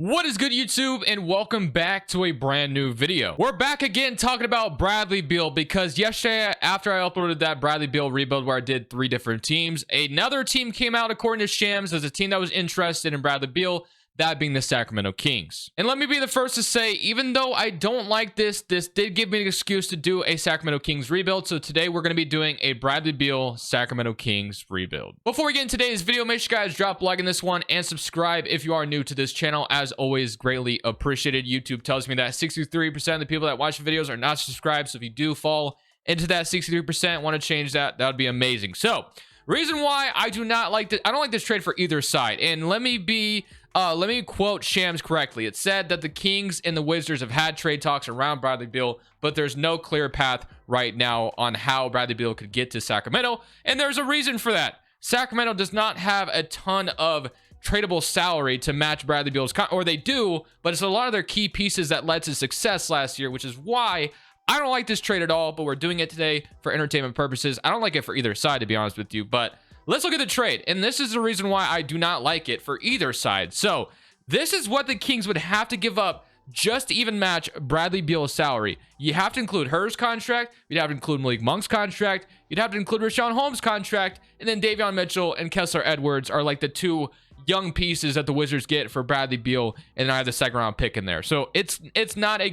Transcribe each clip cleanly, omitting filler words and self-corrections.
What is good, YouTube, and welcome back to a brand new video. We're back again talking about Bradley Beal because yesterday after I uploaded that Bradley Beal rebuild where I did 3 different teams, another team came out according to Shams as a team that was interested in Bradley Beal, that being the Sacramento Kings. And let me be the first to say, even though I don't like this did give me an excuse to do a Sacramento Kings rebuild. So today we're going to be doing a Bradley Beal Sacramento Kings rebuild. Before we get into today's video, make sure you guys drop a like on this one and subscribe if you are new to this channel. As always, greatly appreciated. YouTube tells me that 63% of the people that watch the videos are not subscribed. So if you do fall into that 63%, want to change that, that would be amazing. So reason why I do not like this, I don't like this trade for either side. And let me quote Shams correctly. It said that the Kings and the Wizards have had trade talks around Bradley Beal, but there's no clear path right now on how Bradley Beal could get to Sacramento. And there's a reason for that. Sacramento does not have a ton of tradable salary to match Bradley Beal's, or they do, but it's a lot of their key pieces that led to success last year, which is why I don't like this trade at all, but we're doing it today for entertainment purposes. I don't like it for either side, to be honest with you, but let's look at the trade. And this is the reason why I do not like it for either side. So this is what the Kings would have to give up just to even match Bradley Beal's salary. You have to include Her's contract. You'd have to include Malik Monk's contract. You'd have to include Richaun Holmes' contract. And then Davion Mitchell and Kessler Edwards are like the two young pieces that the Wizards get for Bradley Beal. And then I have the second round pick in there. So it's not a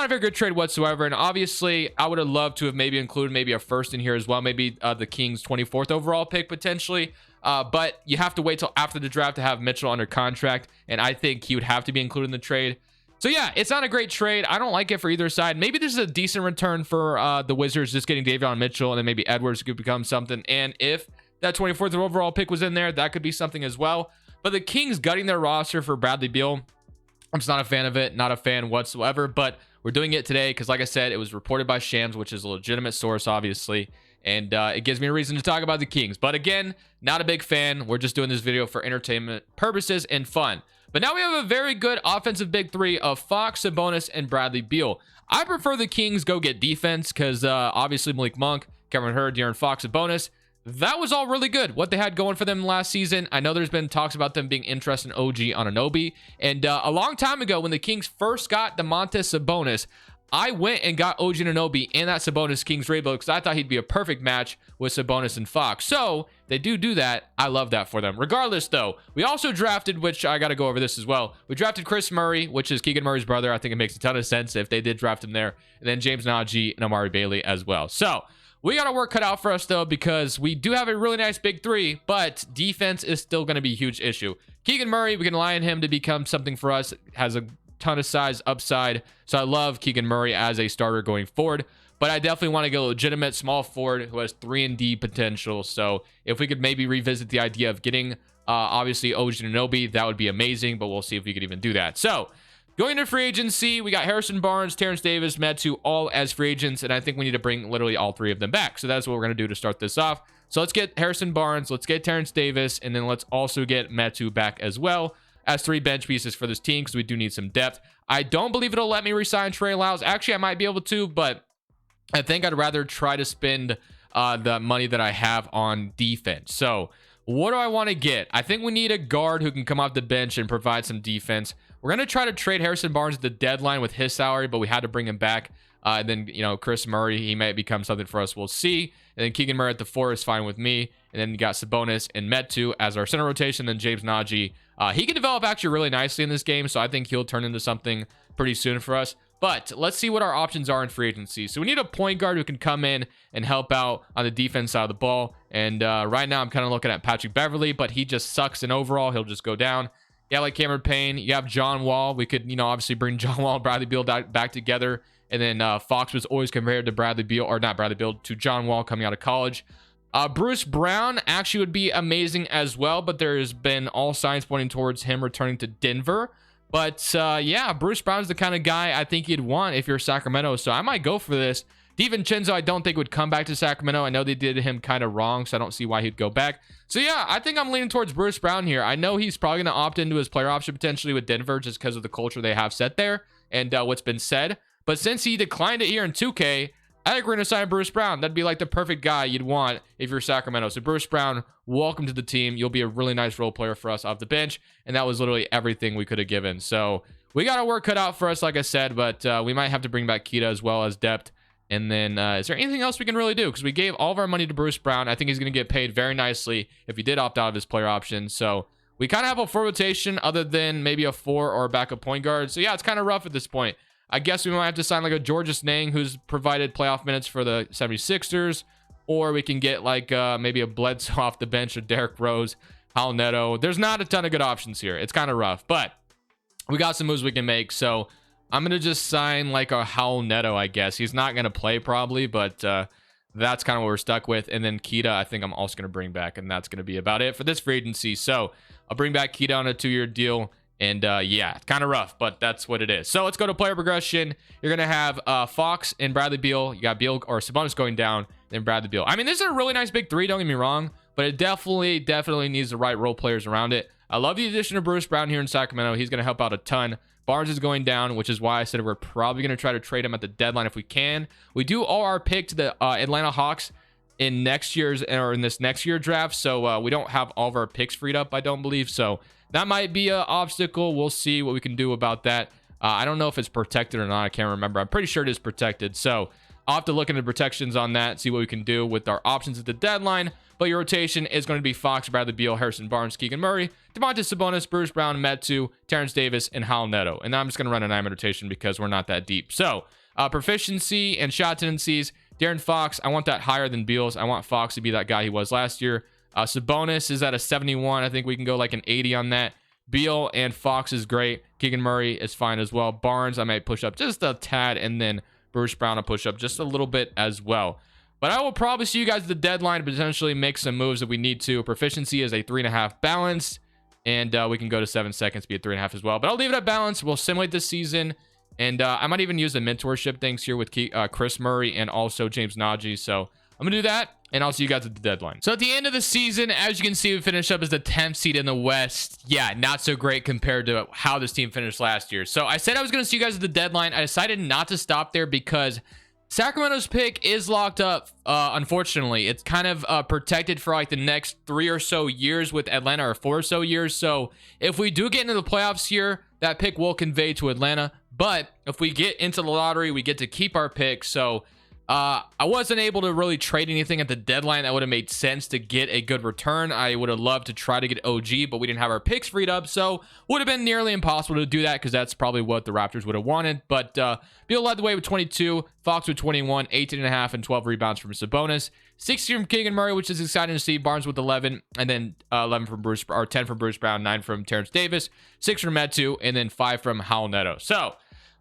very good trade whatsoever. And obviously, I would have loved to have maybe included maybe a first in here as well. Maybe the Kings' 24th overall pick potentially. But you have to wait till after the draft to have Mitchell under contract. And I think he would have to be included in the trade. So yeah, it's not a great trade. I don't like it for either side. Maybe this is a decent return for the Wizards, just getting Davion Mitchell, and then maybe Edwards could become something. And if that 24th overall pick was in there, that could be something as well. But the Kings gutting their roster for Bradley Beal, I'm just not a fan of it. Not a fan whatsoever. But we're doing it today because, like I said, it was reported by Shams, which is a legitimate source, obviously. And it gives me a reason to talk about the Kings. But again, not a big fan. We're just doing this video for entertainment purposes and fun. But now we have a very good offensive big three of Fox, Sabonis, and Bradley Beal. I prefer the Kings go get defense because obviously Malik Monk, Cameron Hurd, De'Aaron Fox, Sabonis, that was all really good. What they had going for them last season. I know there's been talks about them being interested in OG Anunoby. And a long time ago, when the Kings first got Domantas Sabonis, I went and got OG Anunoby and that Sabonis Kings rebuild because I thought he'd be a perfect match with Sabonis and Fox. So they do that. I love that for them. Regardless, though, we also drafted, which I got to go over this as well. We drafted Chris Murray, which is Keegan Murray's brother. I think it makes a ton of sense if they did draft him there. And then James Najee and Amari Bailey as well. So we got our work cut out for us, though, because we do have a really nice big three, but defense is still going to be a huge issue. Keegan Murray, we can rely on him to become something for us. Has a ton of size upside. So I love Keegan Murray as a starter going forward. But I definitely want to get a legitimate small forward who has 3-and-D potential. So if we could maybe revisit the idea of getting, obviously, OG Anunoby, that would be amazing. But we'll see if we could even do that. So going into free agency, we got Harrison Barnes, Terrence Davis, Metu, all as free agents. And I think we need to bring literally all 3 of them back. So that's what we're going to do to start this off. So let's get Harrison Barnes, let's get Terrence Davis, and then let's also get Metu back as well as 3 bench pieces for this team because we do need some depth. I don't believe it'll let me resign Trey Lyles. Actually, I might be able to, but I think I'd rather try to spend the money that I have on defense. So what do I want to get? I think we need a guard who can come off the bench and provide some defense. We're going to try to trade Harrison Barnes at the deadline with his salary, but we had to bring him back. And then, you know, Chris Murray, he might become something for us. We'll see. And then Keegan Murray at the 4 is fine with me. And then you got Sabonis and Metu as our center rotation. Then James Najee. He can develop actually really nicely in this game. So I think he'll turn into something pretty soon for us. But let's see what our options are in free agency. So we need a point guard who can come in and help out on the defense side of the ball. And right now I'm kind of looking at Patrick Beverley, but he just sucks in overall. He'll just go down. Yeah, like Cameron Payne. You have John Wall. We could, you know, obviously bring John Wall and Bradley Beal back together. And then Fox was always compared to Bradley Beal, or not Bradley Beal, to John Wall coming out of college. Bruce Brown actually would be amazing as well, but there's been all signs pointing towards him returning to Denver. But yeah, Bruce Brown's the kind of guy I think you'd want if you're Sacramento. So I might go for this. DiVincenzo, I don't think would come back to Sacramento. I know they did him kind of wrong, so I don't see why he'd go back. So yeah, I think I'm leaning towards Bruce Brown here. I know he's probably going to opt into his player option potentially with Denver just because of the culture they have set there and what's been said. But since he declined it here in 2K, I think we're going to sign Bruce Brown. That'd be like the perfect guy you'd want if you're Sacramento. So Bruce Brown, welcome to the team. You'll be a really nice role player for us off the bench. And that was literally everything we could have given. So we got our work cut out for us, like I said, but we might have to bring back Kita as well as depth. And then is there anything else we can really do? Because we gave all of our money to Bruce Brown. I think he's going to get paid very nicely if he did opt out of his player option. So we kind of have a full rotation other than maybe a 4 or a backup point guard. So yeah, it's kind of rough at this point. I guess we might have to sign like a Georges Niang who's provided playoff minutes for the 76ers. Or we can get like maybe a Bledsoe off the bench or Derrick Rose, Hal Neto. There's not a ton of good options here. It's kind of rough. But we got some moves we can make. So I'm going to just sign like a Hal Neto, I guess. He's not going to play probably, but that's kind of what we're stuck with. And then Kita, I think I'm also going to bring back. And that's going to be about it for this free agency. So I'll bring back Kita on a 2-year deal. And yeah, it's kind of rough, but that's what it is. So let's go to player progression. You're going to have Fox and Bradley Beal. You got Beal or Sabonis going down, then Bradley Beal. I mean, this is a really nice big 3, don't get me wrong, but it definitely needs the right role players around it. I love the addition of Bruce Brown here in Sacramento. He's going to help out a ton. Barnes is going down, which is why I said we're probably going to try to trade him at the deadline if we can. We do owe our pick to the Atlanta Hawks in this next year draft, so we don't have all of our picks freed up, I don't believe. So that might be an obstacle. We'll see what we can do about that. I don't know if it's protected or not. I can't remember. I'm pretty sure it is protected. So I'll have to look into protections on that, see what we can do with our options at the deadline. But your rotation is going to be Fox, Bradley Beal, Harrison Barnes, Keegan Murray, Domantas Sabonis, Bruce Brown, Metu, Terrence Davis, and Hal Neto. And I'm just going to run a 9-man rotation because we're not that deep. So proficiency and shot tendencies, De'Aaron Fox, I want that higher than Beal's. I want Fox to be that guy he was last year. Sabonis is at a 71. I think we can go like an 80 on that. Beal and Fox is great. Keegan Murray is fine as well. Barnes, I might push up just a tad, and then Bruce Brown will push up just a little bit as well. But I will probably see you guys at the deadline to potentially make some moves if we need to. Proficiency is a 3.5 balance, and we can go to 7 seconds, be a 3.5 as well. But I'll leave it at balance. We'll simulate this season, and I might even use the mentorship things here with Chris Murray and also James Najee. So I'm going to do that, and I'll see you guys at the deadline. So at the end of the season, as you can see, we finished up as the 10th seed in the West. Yeah, not so great compared to how this team finished last year. So I said I was going to see you guys at the deadline. I decided not to stop there because Sacramento's pick is locked up, unfortunately. It's kind of protected for like the next 3 or so years with Atlanta, or 4 or so years. So if we do get into the playoffs here, that pick will convey to Atlanta. But if we get into the lottery, we get to keep our pick. So I wasn't able to really trade anything at the deadline that would have made sense to get a good return. I would have loved to try to get OG, but we didn't have our picks freed up, so would have been nearly impossible to do that because that's probably what the Raptors would have wanted. But Beal led the way with 22, Fox with 21, 18.5, and 12 rebounds from Sabonis, 16 from Keegan Murray, which is exciting to see. Barnes with 11, and then 11 from 10 from Bruce Brown, 9 from Terrence Davis, 6 from Metu, and then 5 from Hal Neto. So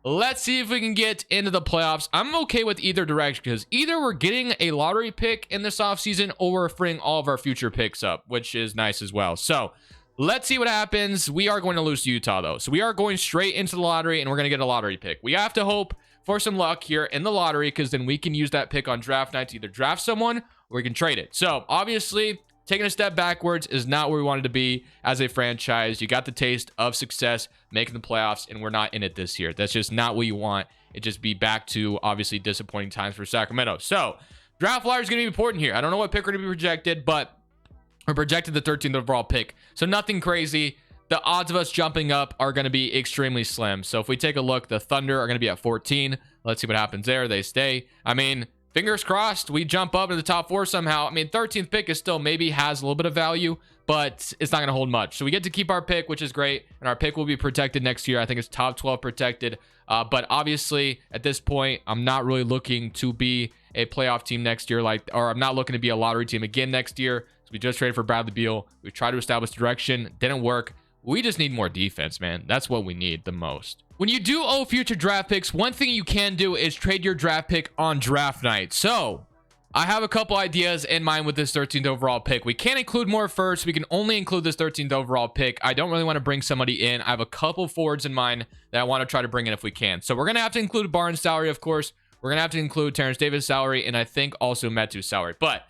let's see if we can get into the playoffs. I'm okay with either direction because either we're getting a lottery pick in this offseason or we're freeing all of our future picks up, which is nice as well. So let's see what happens. We are going to lose to Utah, though. So we are going straight into the lottery, and we're going to get a lottery pick. We have to hope for some luck here in the lottery because then we can use that pick on draft night to either draft someone or we can trade it. So obviously, taking a step backwards is not where we wanted to be as a franchise. You got the taste of success making the playoffs, and we're not in it this year. That's just not what you want. It just be back to obviously disappointing times for Sacramento. So draft lottery is going to be important here. I don't know what pick we're going to be projected, but we're projected the 13th overall pick. So nothing crazy. The odds of us jumping up are going to be extremely slim. So if we take a look, the Thunder are going to be at 14. Let's see what happens there. They stay. I mean, fingers crossed we jump up into the top 4 somehow. I mean, 13th pick is still maybe has a little bit of value, but it's not going to hold much. So we get to keep our pick, which is great. And our pick will be protected next year. I think it's top 12 protected. But obviously at this point, I'm not really looking to be a playoff team next year, or I'm not looking to be a lottery team again next year. So we just traded for Bradley Beal. We tried to establish direction. Didn't work. We just need more defense, man. That's what we need the most. When you do owe future draft picks, one thing you can do is trade your draft pick on draft night. So I have a couple ideas in mind with this 13th overall pick. We can't include more first. We can only include this 13th overall pick. I don't really want to bring somebody in. I have a couple forwards in mind that I want to try to bring in if we can. So we're going to have to include Barnes' salary, of course. We're going to have to include Terrence Davis' salary, and I think also Metu's salary. But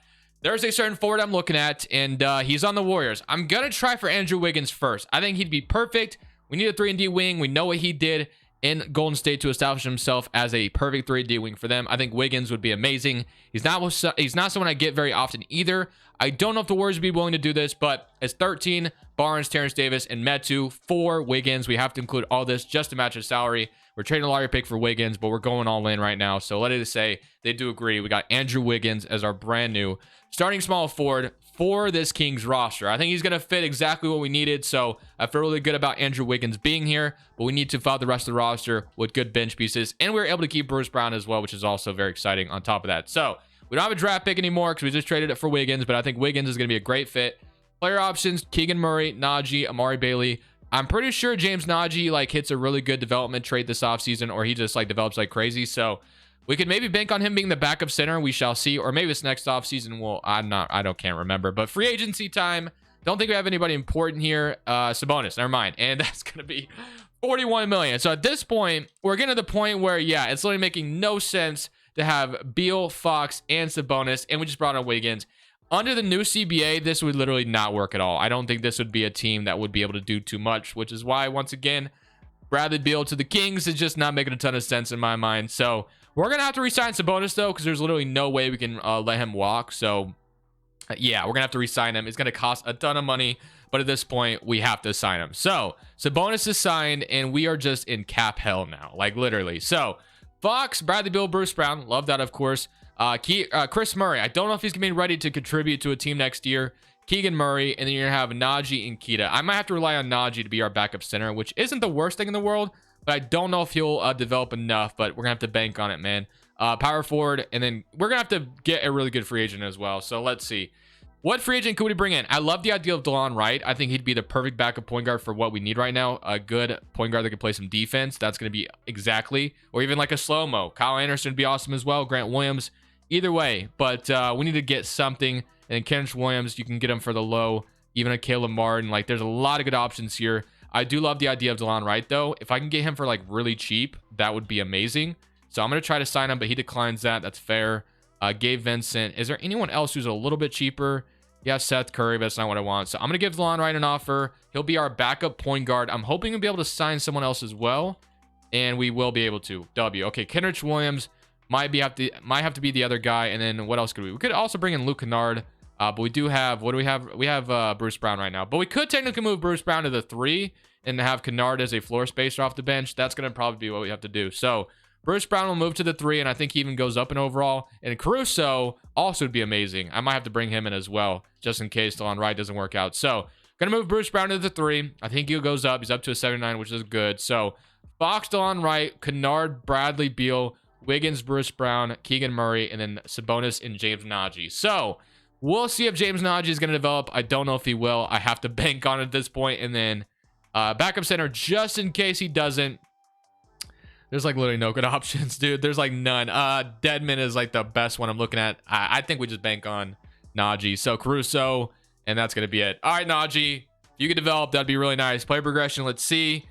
there's a certain forward I'm looking at, and he's on the Warriors. I'm going to try for Andrew Wiggins first. I think he'd be perfect. We need a 3-and-D wing. We know what he did in Golden State to establish himself as a perfect 3D wing for them. I think Wiggins would be amazing. He's not someone I get very often either. I don't know if the Warriors would be willing to do this, but it's 13, Barnes, Terrence Davis, and Metu for Wiggins. We have to include all this just to match his salary. We're trading a lottery pick for Wiggins, but we're going all in right now. So let it say they do agree. We got Andrew Wiggins as our brand new starting small forward for this Kings roster. I think he's going to fit exactly what we needed. So I feel really good about Andrew Wiggins being here, but we need to fill out the rest of the roster with good bench pieces. And we were able to keep Bruce Brown as well, which is also very exciting on top of that. So we don't have a draft pick anymore because we just traded it for Wiggins, but I think Wiggins is going to be a great fit. Player options, Keegan Murray, Najee, Amari Bailey. I'm pretty sure James Najee like hits a really good development trade this offseason, or he just like develops like crazy. So we could maybe bank on him being the backup center. We shall see. Or maybe this next offseason. Well, can't remember. But free agency time. Don't think we have anybody important here. Sabonis, never mind. And that's going to be 41 million. So at this point, we're getting to the point where, yeah, it's literally making no sense to have Beal, Fox, and Sabonis. And we just brought on Wiggins. Under the new CBA, this would literally not work at all. I don't think this would be a team that would be able to do too much, which is why, once again, Bradley Beal to the Kings is just not making a ton of sense in my mind. So we're going to have to re-sign Sabonis, though, because there's literally no way we can let him walk. So, yeah, we're going to have to re-sign him. It's going to cost a ton of money, but at this point, we have to sign him. So Sabonis is signed, and we are just in cap hell now, like literally. So Fox, Bradley Beal, Bruce Brown, love that, of course. Chris Murray, I don't know if he's going to be ready to contribute to a team next year. Keegan Murray, and then you're going to have Najee and Keita. I might have to rely on Najee to be our backup center, which isn't the worst thing in the world, but I don't know if he'll develop enough, but we're going to have to bank on it, man. Power forward, and then we're going to have to get a really good free agent as well. So let's see. What free agent could we bring in? I love the idea of DeLon Wright. I think he'd be the perfect backup point guard for what we need right now. A good point guard that can play some defense. That's going to be exactly, or even like a slow-mo. Kyle Anderson would be awesome as well. Grant Williams. Either way, but we need to get something. And Kenneth Williams, you can get him for the low. Even a Caleb Martin. Like, there's a lot of good options here. I do love the idea of DeLon Wright, though. If I can get him for, like, really cheap, that would be amazing. So I'm going to try to sign him, but he declines that. That's fair. Gabe Vincent. Is there anyone else who's a little bit cheaper? Yeah, Seth Curry, but that's not what I want. So I'm going to give DeLon Wright an offer. He'll be our backup point guard. I'm hoping we'll be able to sign someone else as well. And we will be able to. Okay, Kenneth Williams. Might have to be the other guy. And then what else could we could also bring in Luke Kennard, but we do have, what do we have? We have Bruce Brown right now, but we could technically move Bruce Brown to the 3 and have Kennard as a floor spacer off the bench. That's going to probably be what we have to do. So Bruce Brown will move to the 3, and I think he even goes up in overall. And Caruso also would be amazing. I might have to bring him in as well, just in case DeLon Wright doesn't work out. So gonna move Bruce Brown to the 3. I think he goes up. He's up to a 79, which is good. So Fox, DeLon Wright, Kennard, Bradley Beal, Wiggins, Bruce Brown, Keegan Murray, and then Sabonis and James Najee. So we'll see if James Najee is going to develop. I don't know if he will. I have to bank on it at this point. And then backup center, just in case he doesn't. There's like literally no good options, dude. There's like none. Deadman is like the best one I'm looking at. I think we just bank on Najee. So Caruso, and that's going to be it. All right, Najee, if you could develop, that'd be really nice. Play progression, let's see.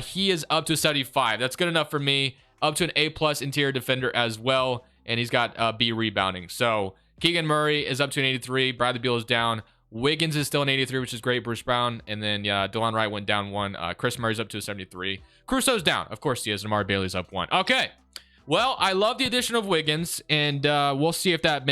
He is up to 75. That's good enough for me. Up to an A+ interior defender as well. And he's got B rebounding. So Keegan Murray is up to an 83. Bradley Beal is down. Wiggins is still an 83, which is great. Bruce Brown. And then DeLon Wright went down 1. Chris Murray's up to a 73. Caruso's down. Of course he is. And Amari Bailey's up 1. Okay. Well, I love the addition of Wiggins. And we'll see if that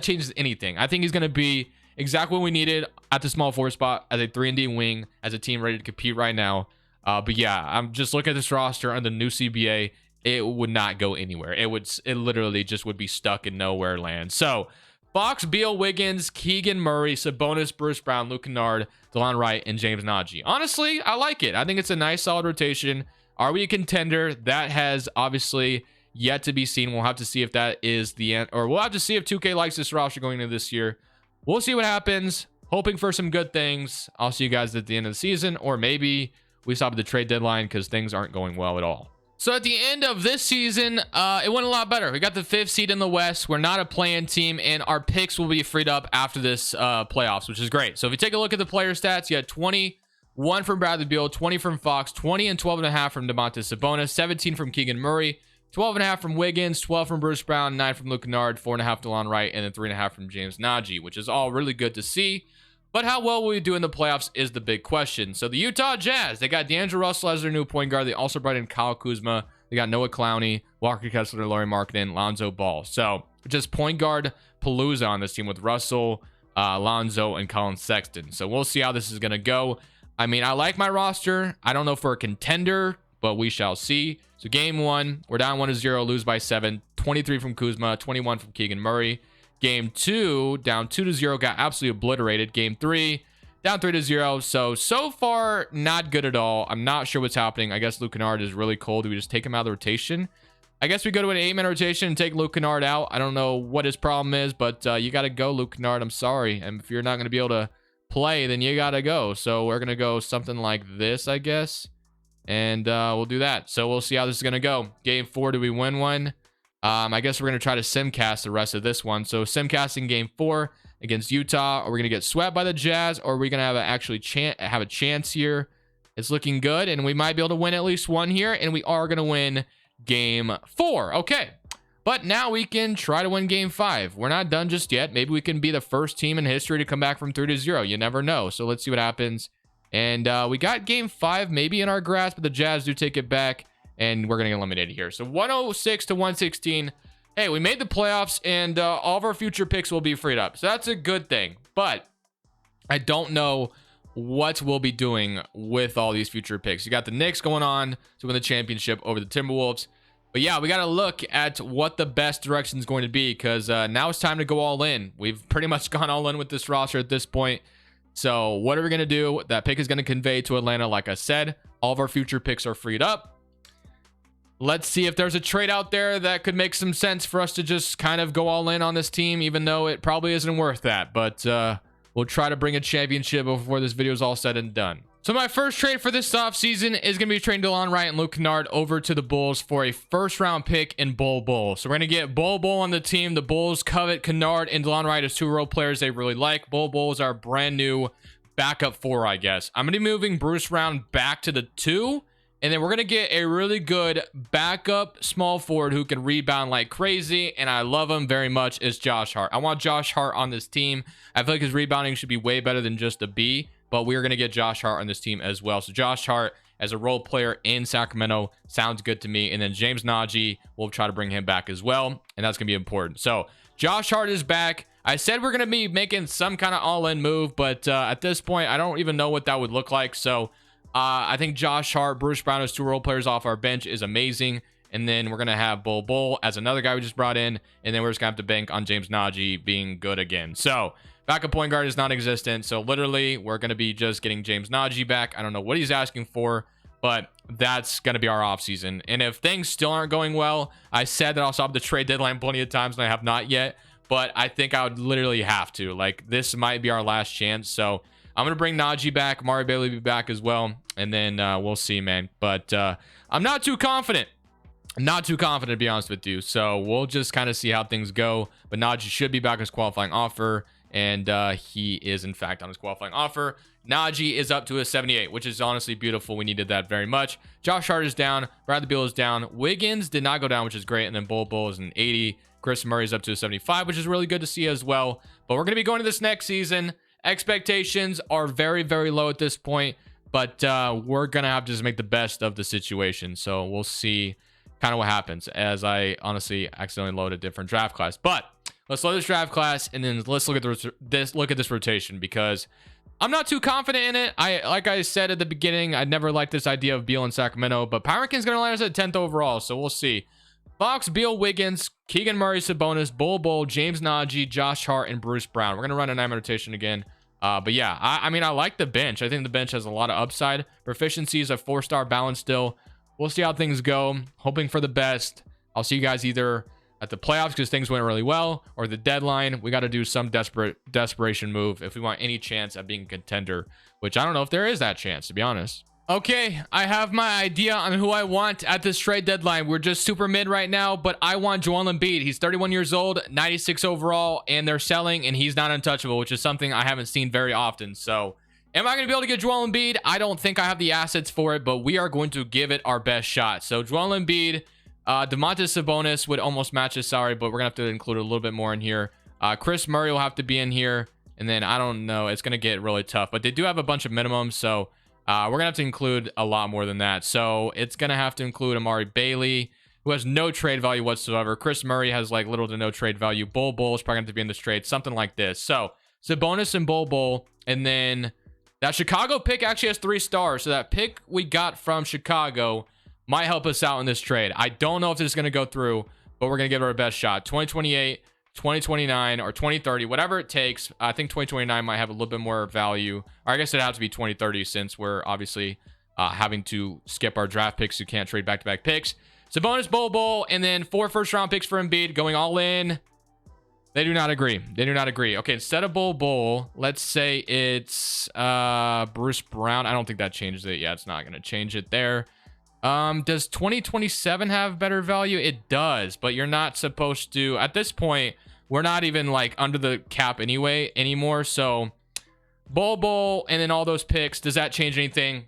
changes anything. I think he's going to be exactly what we needed at the small forward spot as a 3-and-D wing, as a team ready to compete right now. But yeah, I'm just looking at this roster under the new CBA. It would not go anywhere. It literally just would be stuck in nowhere land. So Fox, Beal, Wiggins, Keegan Murray, Sabonis, Bruce Brown, Luke Kennard, DeLon Wright, and James Najee. Honestly, I like it. I think it's a nice, solid rotation. Are we a contender? That has obviously yet to be seen. We'll have to see if that is the end, or we'll have to see if 2K likes this roster going into this year. We'll see what happens. Hoping for some good things. I'll see you guys at the end of the season, or maybe we stop at the trade deadline because things aren't going well at all. So at the end of this season, it went a lot better. We got the 5th seed in the West. We're not a play-in team, and our picks will be freed up after this playoffs, which is great. So if you take a look at the player stats, you had 21 from Bradley Beal, 20 from Fox, 20 and 12.5 from Domantas Sabonis, 17 from Keegan Murray, 12.5 from Wiggins, 12 from Bruce Brown, 9 from Luke Kennard, 4.5 DeLon Wright, and then 3.5 from James Najee, which is all really good to see. But how well will we do in the playoffs is the big question. So the Utah Jazz, they got D'Angelo Russell as their new point guard. They also brought in Kyle Kuzma. They got Noah Clowney, Walker Kessler, Lauri Markkanen, Lonzo Ball. So just point guard palooza on this team with Russell, Lonzo, and Colin Sexton. So we'll see how this is going to go. I mean, I like my roster. I don't know if we're a contender, but we shall see. So game 1, we're down 1-0, lose by 7. 23 from Kuzma, 21 from Keegan Murray. Game 2, down 2-0, got absolutely obliterated. Game 3, down 3-0. So far, not good at all. I'm not sure what's happening. I guess Luke Kennard is really cold. Do we just take him out of the rotation? I guess we go to an 8-man rotation and take Luke Kennard out. I don't know what his problem is, but you got to go, Luke Kennard. I'm sorry. And if you're not going to be able to play, then you got to go. So we're going to go something like this, I guess. And we'll do that. So we'll see how this is going to go. Game 4, do we win one? I guess we're going to try to simcast the rest of this one. So simcasting game 4 against Utah. Are we going to get swept by the Jazz, or are we going to have a chance here? It's looking good, and we might be able to win at least one here, and we are going to win game 4. Okay, but now we can try to win game 5. We're not done just yet. Maybe we can be the first team in history to come back from 3-0. You never know. So let's see what happens. And we got game 5 maybe in our grasp, but the Jazz do take it back. And we're going to get eliminated here. So 106 to 116. Hey, we made the playoffs, and all of our future picks will be freed up. So that's a good thing. But I don't know what we'll be doing with all these future picks. You got the Knicks going on to win the championship over the Timberwolves. But yeah, we got to look at what the best direction is going to be, because now it's time to go all in. We've pretty much gone all in with this roster at this point. So what are we going to do? That pick is going to convey to Atlanta. Like I said, all of our future picks are freed up. Let's see if there's a trade out there that could make some sense for us to just kind of go all in on this team, even though it probably isn't worth that. But we'll try to bring a championship before this video is all said and done. So my first trade for this offseason is going to be trading DeLon Wright and Luke Kennard over to the Bulls for a first-round pick in Bol. So we're going to get Bol on the team. The Bulls covet Kennard and DeLon Wright as 2 role players they really like. Bol is our brand new backup 4, I guess. I'm going to be moving Bruce Brown back to the 2. And then we're going to get a really good backup small forward who can rebound like crazy. And I love him very much, is Josh Hart. I want Josh Hart on this team. I feel like his rebounding should be way better than just a B. But we are going to get Josh Hart on this team as well. So Josh Hart as a role player in Sacramento sounds good to me. And then James Nagy, we'll try to bring him back as well. And that's going to be important. So Josh Hart is back. I said we're going to be making some kind of all-in move. But at this point, I don't even know what that would look like. So I think Josh Hart, Bruce Brown as 2 role players off our bench is amazing. And then we're going to have Bol as another guy we just brought in. And then we're just going to have to bank on James Nagy being good again. So backup point guard is non-existent. So literally, we're going to be just getting James Nagy back. I don't know what he's asking for, but that's going to be our offseason. And if things still aren't going well, I said that I'll stop the trade deadline plenty of times, and I have not yet. But I think I would literally have to. Like, this might be our last chance. So I'm going to bring Nagy back. Mari Bailey will be back as well. And then we'll see, man. But I'm not too confident. Not too confident, to be honest with you. So we'll just kind of see how things go. But Nagy should be back on his qualifying offer. And he is, in fact, on his qualifying offer. Nagy is up to a 78, which is honestly beautiful. We needed that very much. Josh Hart is down. Bradley Beal is down. Wiggins did not go down, which is great. And then Bol is an 80. Chris Murray is up to a 75, which is really good to see as well. But we're going to be going to this next season. Expectations are very, very low at this point. But we're going to have to just make the best of the situation. So we'll see kind of what happens, as I honestly accidentally loaded a different draft class. But let's load this draft class, and then let's look at this rotation, because I'm not too confident in it. Like I said at the beginning, I never liked this idea of Beal in Sacramento, but Power Rankings going to land us at 10th overall, so we'll see. Fox, Beal, Wiggins, Keegan Murray, Sabonis, Bol, James Nagy, Josh Hart, and Bruce Brown. We're going to run a 9-man rotation again. But yeah, I mean, I like the bench. I think the bench has a lot of upside. Proficiency is a 4-star balance still. We'll see how things go. Hoping for the best. I'll see you guys either at the playoffs, because things went really well, or the deadline. We got to do some desperation move if we want any chance at being a contender, which I don't know if there is that chance, to be honest. Okay, I have my idea on who I want at this trade deadline. We're just super mid right now, but I want Joel Embiid. He's 31 years old, 96 overall, and they're selling, and he's not untouchable, which is something I haven't seen very often. So am I going to be able to get Joel Embiid? I don't think I have the assets for it, but we are going to give it our best shot. So Joel Embiid, Domantas Sabonis would almost match his salary, but we're going to have to include a little bit more in here. Chris Murray will have to be in here. And then I don't know. It's going to get really tough. But they do have a bunch of minimums. So we're going to have to include a lot more than that. So it's going to have to include Amari Bailey, who has no trade value whatsoever. Chris Murray has like little to no trade value. Bol Bol is probably going to be in this trade. Something like this. So Sabonis and Bol Bol. And then that Chicago pick actually has 3 stars. So that pick we got from Chicago might help us out in this trade. I don't know if this is going to go through, but we're going to give it our best shot. 2028, 2029, or 2030, whatever it takes. I think 2029 might have a little bit more value. Or I guess it'd have to be 2030 since we're obviously having to skip our draft picks. You can't trade back-to-back picks. Sabonis, Bol Bol, and then 4 first-round picks for Embiid going all in. They do not agree. They do not agree. Okay, instead of Bol Bol, let's say it's Bruce Brown. I don't think that changes it. Yeah, it's not going to change it there. Does 2027 have better value? It does, but you're not supposed to. At this point, we're not even like under the cap anymore. So Bol Bol and then all those picks. Does that change anything?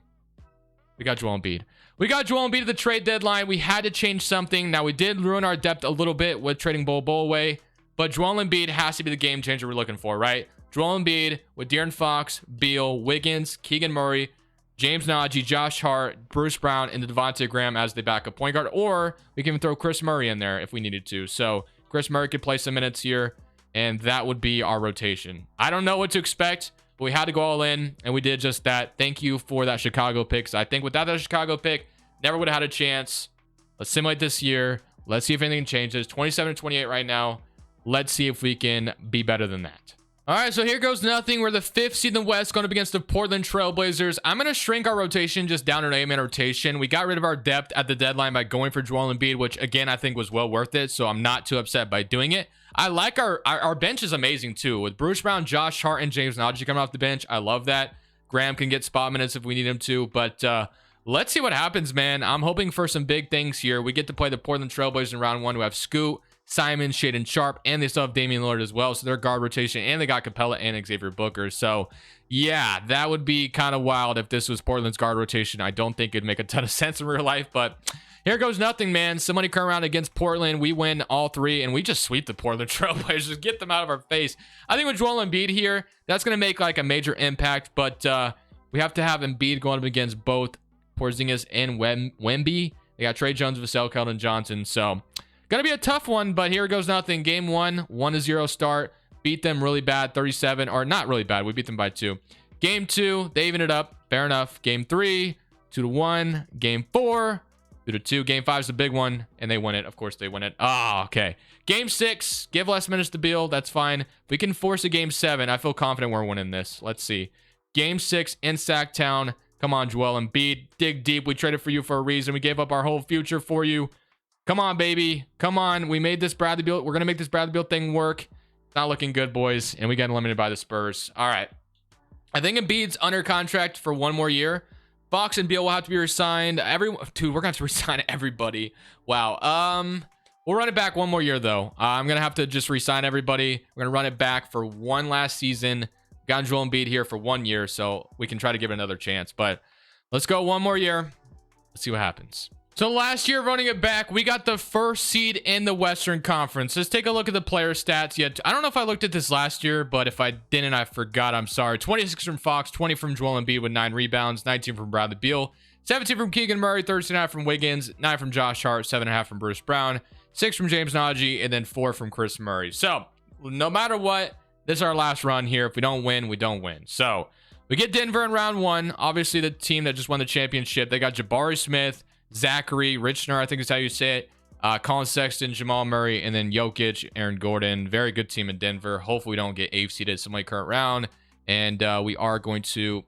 We got Joel Embiid. We got Joel Embiid at the trade deadline. We had to change something. Now, we did ruin our depth a little bit with trading Bol Bol away. But Joel Embiid has to be the game changer we're looking for, right? Joel Embiid with De'Aaron Fox, Beal, Wiggins, Keegan Murray, James Najee, Josh Hart, Bruce Brown, and Devontae Graham as the backup point guard. Or we can even throw Chris Murray in there if we needed to. So Chris Murray could play some minutes here, and that would be our rotation. I don't know what to expect, but we had to go all in, and we did just that. Thank you for that Chicago pick. I think without that Chicago pick, never would have had a chance. Let's simulate this year. Let's see if anything changes. 27 to 28 right now. Let's see if we can be better than that. All right, so here goes nothing. We're the 5th seed in the West going up against the Portland Trailblazers. I'm going to shrink our rotation just down to an 8-man rotation. We got rid of our depth at the deadline by going for Joel Embiid, which, again, I think was well worth it, so I'm not too upset by doing it. I like our bench is amazing, too, with Bruce Brown, Josh Hart, and James Najee coming off the bench. I love that. Graham can get spot minutes if we need him to, but let's see what happens, man. I'm hoping for some big things here. We get to play the Portland Trailblazers in round 1, who have Scoot, Simon, Shaedon Sharpe, and they still have Damian Lillard as well. So they're guard rotation, and they got Capella and Xavier Booker. So yeah, that would be kind of wild if this was Portland's guard rotation. I don't think it'd make a ton of sense in real life, but here goes nothing, man. Somebody come around against Portland. We win all 3, and we just sweep the Portland Trailblazers. Just get them out of our face. I think with Joel Embiid here, that's going to make like a major impact, but we have to have Embiid going up against both Porzingis and Wemby. They got Trey Jones, Vassell, Keldon Johnson, so gonna be a tough one, but here goes nothing. Game 1, 1-0 start. Beat them really bad, 37, or not really bad. We beat them by 2. Game 2, they even it up. Fair enough. Game 3, 2-1. Game 4, 2-2. Game 5 is the big one, and they win it. Of course, they win it. Ah, okay. Game 6, give less minutes to Beal. That's fine. If we can force a Game 7, I feel confident we're winning this. Let's see. Game 6 in Sacktown. Come on, Joel Embiid. Dig deep. We traded for you for a reason. We gave up our whole future for you. Come on, baby. Come on. We made this Bradley Beal. We're going to make this Bradley Beal thing work. It's not looking good, boys. And we got eliminated by the Spurs. All right. I think Embiid's under contract for 1 more year. Fox and Beal will have to be resigned. Dude, we're going to have to resign everybody. Wow. We'll run it back 1 more year, though. I'm going to have to just resign everybody. We're going to run it back for 1 last season. Got Joel Embiid here for 1 year, so we can try to give it another chance. But let's go 1 more year. Let's see what happens. So last year, running it back, we got the 1st seed in the Western Conference. Let's take a look at the player stats. Yet I don't know if I looked at this last year, but if I didn't, I forgot. I'm sorry. 26 from Fox, 20 from Joel Embiid with 9 rebounds, 19 from Bradley Beal, 17 from Keegan Murray, 13.5 from Wiggins, 9 from Josh Hart, 7.5 from Bruce Brown, 6 from James Najee, and then 4 from Chris Murray. So no matter what, this is our last run here. If we don't win, we don't win. So we get Denver in round 1. Obviously, the team that just won the championship. They got Jabari Smith, Zachary Richner, I think is how you say it. Colin Sexton, Jamal Murray, and then Jokic, Aaron Gordon. Very good team in Denver. Hopefully we don't get 8th seeded somebody current round. And we are going to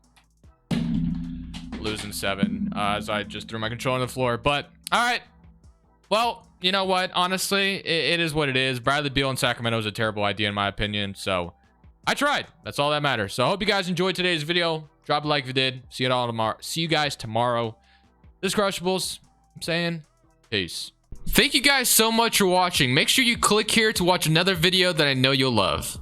lose in 7 as I just threw my controller on the floor. But all right. Well, you know what? Honestly, it is what it is. Bradley Beal in Sacramento is a terrible idea in my opinion. So I tried. That's all that matters. So I hope you guys enjoyed today's video. Drop a like if you did. See you all tomorrow. See you guys tomorrow. This is Crushables. I'm saying peace. Thank you guys so much for watching. Make sure you click here to watch another video that I know you'll love.